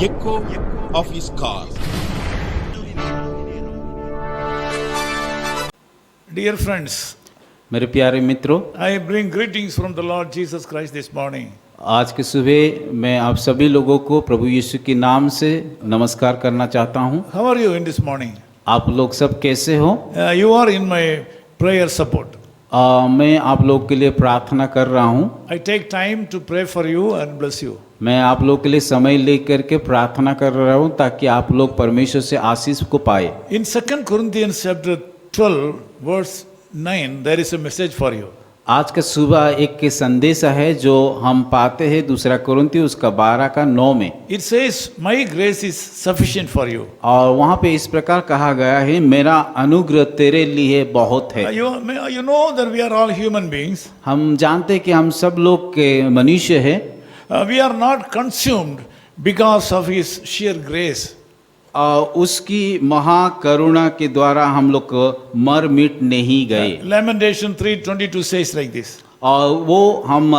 echo of his car. Dear friends, मेरे प्यारे मित्रों, I bring greetings from the Lord Jesus Christ this morning. आज के सुबह मैं आप सभी लोगों को प्रभु यीशु के नाम से नमस्कार करना चाहता हूं। How are you in this morning? आप लोग सब कैसे हो? You are in my prayer support. मैं आप लोग के लिए प्रार्थना कर रहा हूं। I take time to pray for you and bless you. मैं आप लोग के लिए समय लेकर के प्रार्थना कर रहा हूं ताकि आप लोग परमेश्वर से आशीष को पाए। In 2 Corinthians chapter 12 verse 9 there is a message for you. आज का सुबह एक के संदेश है जो हम पाते हैं दूसरा कुरिन्थियों उसका 12 का 9 में। It says, my grace is sufficient for you. और वहाँ पे इस प्रकार कहा गया है, मेरा अनुग्रह तेरे लिए बहुत है। You know that we are all human beings. हम जानते हैं कि हम सब लोग के मनुष्य हैं। We are not consumed because of his sheer grace. उसकी महाकरुणा के द्वारा हम लोग मर मिट नहीं गए। Lamentation 3:22 says like this. और वो हम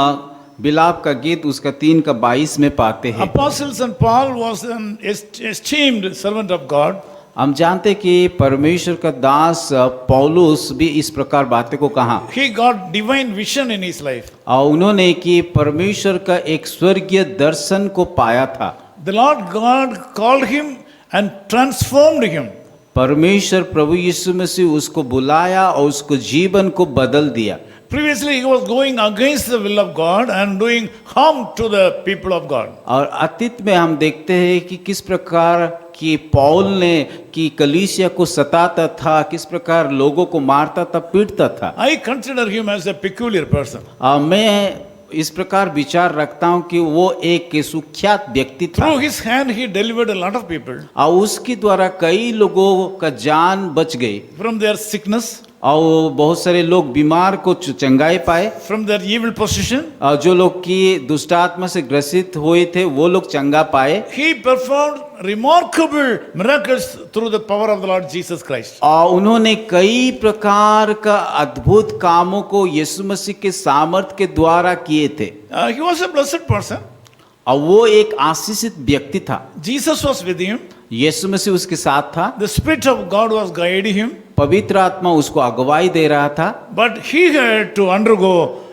बिलाप का गीत उसका 3 का 22 में पाते हैं। Apostles and Paul was an esteemed servant of God. हम जानते कि परमेश्वर का दास पौलुस भी इस प्रकार बातें को कहा। He got divine vision in his life. और उन्होंने कि परमेश्वर का एक स्वर्गीय दर्शन को पाया था। The Lord God called him and transformed him. परमेश्वर प्रभु यीशु मसीह उसको बुलाया और उसको जीवन को बदल दिया। Previously he was going against the will of God and doing harm to the people of God. और अतीत में हम देखते हैं कि किस प्रकार कि पौल ने कि कलीसिया को सताता था, किस प्रकार लोगों को मारता था, पीटता था। I consider him as a peculiar person. मैं इस प्रकार विचार रखता हूँ कि वो एक सुख्यात व्यक्ति था। Through his hand he delivered a lot of people और उसके द्वारा कई लोगों का जान बच गई from their sickness, और बहुत सारे लोग बीमार को चंगाई पाए। from their evil possession. और जो लोग की दुष्ट आत्मा से ग्रसित हुए थे वो लोग चंगा पाए। He performed remarkable miracles through the power of the Lord Jesus Christ. और उन्होंने कई प्रकार का अद्भुत कामों को यीशु मसीह के सामर्थ के द्वारा किए थे। He was a blessed person. और वो एक आशीषित व्यक्ति था। Jesus was with him. यीशु मसीह उसके साथ था। The Spirit of God was guiding him. पवित्र आत्मा उसको अगुवाई दे रहा था। But he had to undergo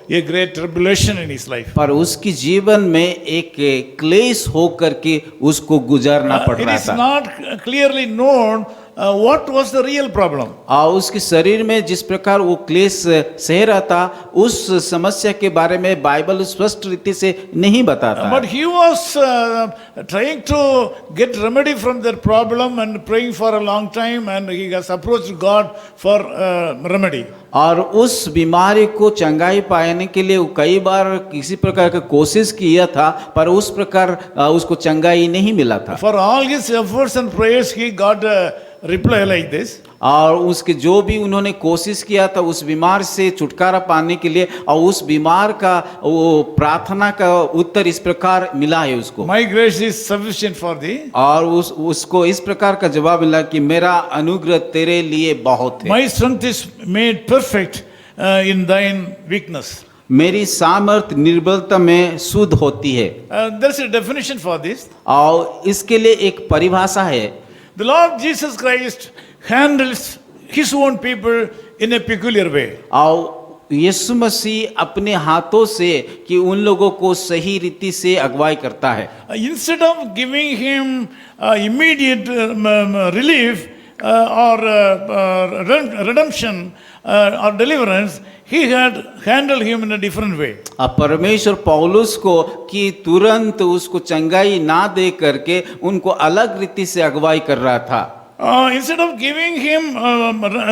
a great tribulation in his life. पर उसकी जीवन में एक क्लेश होकर के उसको गुजरना पड़ It रहा is था। not clearly known what was the real problem. और उसके शरीर में जिस प्रकार वो क्लेश सह रहा था उस समस्या के बारे में बाइबल स्पष्ट रीति से नहीं बताता। But he was trying to get remedy from their problem and praying for a long time, and he has approached God for remedy. और उस बीमारी को चंगाई पाने के लिए वो कई बार किसी प्रकार का कोशिश किया था, पर उस प्रकार उसको चंगाई नहीं मिला था। For all his efforts and prayers, he got a reply like this. और उसके जो भी उन्होंने कोशिश किया था उस बीमार से छुटकारा पाने के लिए, और उस बीमार का वो प्रार्थना का उत्तर इस प्रकार मिला है उसको। My grace is sufficient for thee. और उसको इस प्रकार का जवाब मिला कि मेरा अनुग्रह तेरे लिए बहुत है। My strength is made perfect in thine weakness. मेरी सामर्थ निर्बलता में शुद्ध होती है। There is a definition for this. और इसके लिए एक परिभाषा है। The Lord Jesus Christ handles his own people in a peculiar way. और यीशु मसीह अपने हाथों से कि उन लोगों को सही रीति से अगुवाई करता है। Instead of giving him immediate relief or redemption or deliverance, he had handled him in a different way. अब परमेश्वर पौलुस को कि तुरंत उसको चंगाई ना दे करके उनको अलग रीति से अगुवाई कर रहा था। Instead of giving him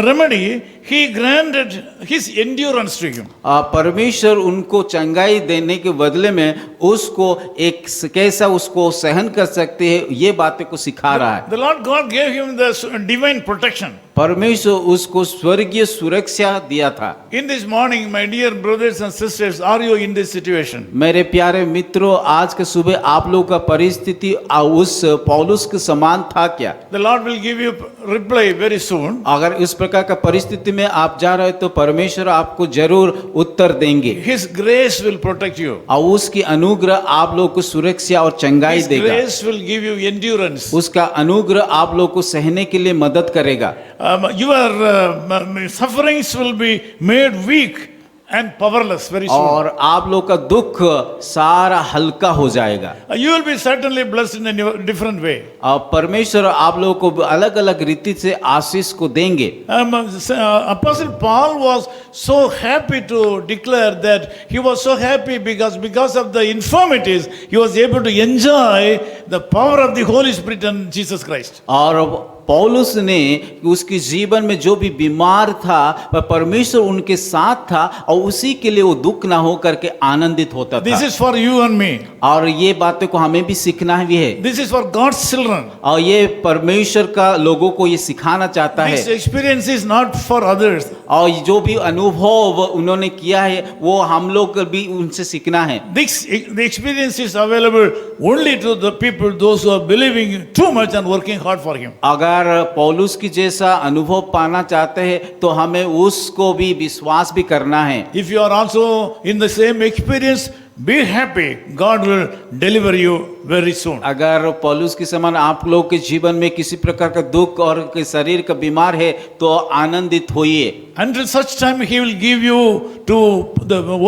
remedy, he granted his endurance to him. परमेश्वर उनको चंगाई देने के बदले में उसको एक कैसा उसको सहन कर सकते हैं ये बातें को सिखा रहा है। The Lord God gave him the divine protection. परमेश्वर उसको स्वर्गीय सुरक्षा दिया था। In this morning, my dear brothers and sisters, are you in this situation? मेरे प्यारे मित्रों, आज के सुबह आप लोगों का परिस्थिति उस पौलुस के समान था क्या? The Lord will give you reply very soon. अगर इस प्रकार का परिस्थिति में आप जा रहे हो तो परमेश्वर आपको जरूर उत्तर देंगे His grace will protect you. और उसकी अनुग्रह आप लोग को सुरक्षा और चंगाई His देगा। grace will give you endurance. उसका अनुग्रह आप लोग को सहने के लिए मदद करेगा। Your sufferings will be made weak and powerless very soon. और आप लोग का दुख सारा हल्का हो जाएगा। You will be certainly blessed in a different way. और परमेश्वर आप लोगों को अलग अलग रीति से आशीष को देंगे। Apostle Paul was so happy to declare that he was so happy because of the infirmities he was able to enjoy the power of the Holy Spirit and Jesus Christ. और पौलुस ने उसके जीवन में जो भी बीमार था वह परमेश्वर उनके साथ था और उसी के लिए वो दुख ना हो करके आनंदित होता This था। is for you and me. और ये बातें को हमें भी सीखना भी है This is for God's children. और ये परमेश्वर का लोगों को ये सिखाना चाहता है। This experience is not for others. और जो भी अनुभव उन्होंने किया है वो हम लोग भी उनसे सीखना है। The experience is available only to the people, those who are believing too much and working hard for Him. अगर पौलुस की जैसा अनुभव पाना चाहते हैं तो हमें उसको भी विश्वास भी करना है। If you are also in the same experience, be happy. God will deliver you very soon. अगर पौलुस के समान आप लोग के जीवन में किसी प्रकार का दुख और के शरीर का बीमार है तो आनंदित होइए। Until such time, He will give you to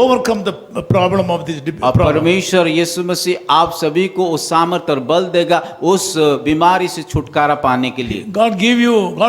overcome the problem of this और problem. परमेश्वर यीशु मसीह आप सभी को उस सामर्थ और बल देगा उस बीमारी से छुटकारा पाने के लिए। God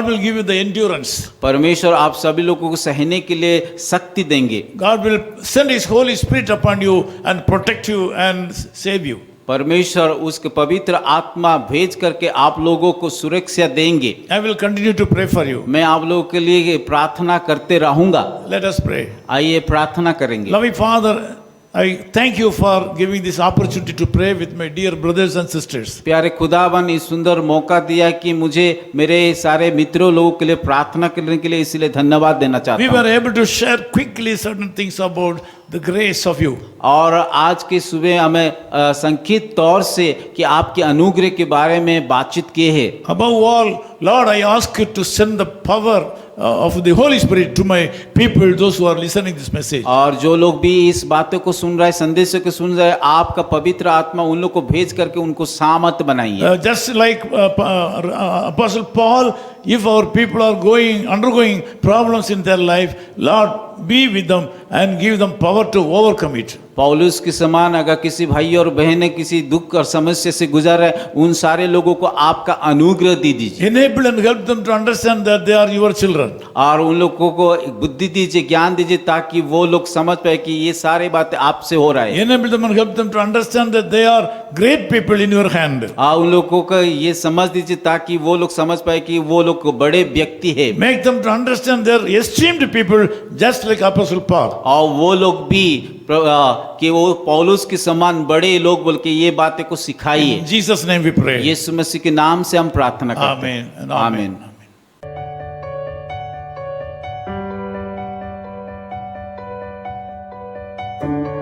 will give you the endurance. परमेश्वर आप सभी लोगों को सहने के लिए शक्ति देंगे। God will send His Holy Spirit upon you and protect you and save you. परमेश्वर उसके पवित्र आत्मा भेज करके आप लोगों को सुरक्षा देंगे। I will continue to pray for you. मैं आप लोगों के लिए प्रार्थना करते रहूंगा। Let us pray. आइए प्रार्थना करेंगे। Loving Father, I thank you for giving this opportunity to pray with my dear brothers and sisters. प्यारे खुदावन इस सुंदर मौका दिया कि मुझे मेरे सारे मित्रों लोगों के लिए प्रार्थना करने के लिए इसलिए धन्यवाद देना चाहता We हूँ। were able to share quickly certain things about the grace of you. और आज के सुबह हमें संक्षिप्त तौर से कि आपके अनुग्रह के बारे में बातचीत किए हैं। Above all, Lord, I ask you to send the power of the Holy Spirit to my people, those who are listening this message. और जो लोग भी इस बातों को सुन रहे हैं, संदेशों को सुन रहे हैं, आपका पवित्र आत्मा उन लोग को भेज करके उनको सामर्थ बनाइए। Just like Apostle Paul, if our people are undergoing problems in their life, Lord, be with them and give them power to overcome it. पौलुस के समान अगर किसी भाई और बहन किसी दुख और समस्या से गुजर रहे हैं, उन सारे लोगों को आपका अनुग्रह दे दीजिए। Enable and help them to understand that they are your children. और उन लोगों को बुद्धि दीजिए, ज्ञान दीजिए ताकि वो लोग समझ पाए कि ये सारे बातें आपसे हो रहा है। Enable them and help them to understand that they are great people in your hand. और उन लोगों को ये समझ दीजिए ताकि वो लोग समझ पाए कि वो लोग बड़े व्यक्ति है। Make them to understand they are esteemed people, just like Apostle Paul. और वो लोग भी कि वो पौलुस के समान बड़े लोग बोल के ये बातें को सिखाइए। In Jesus' name we pray. यीशु मसीह के नाम से हम प्रार्थना करते हैं। Amen and amen. आमीन। Amen.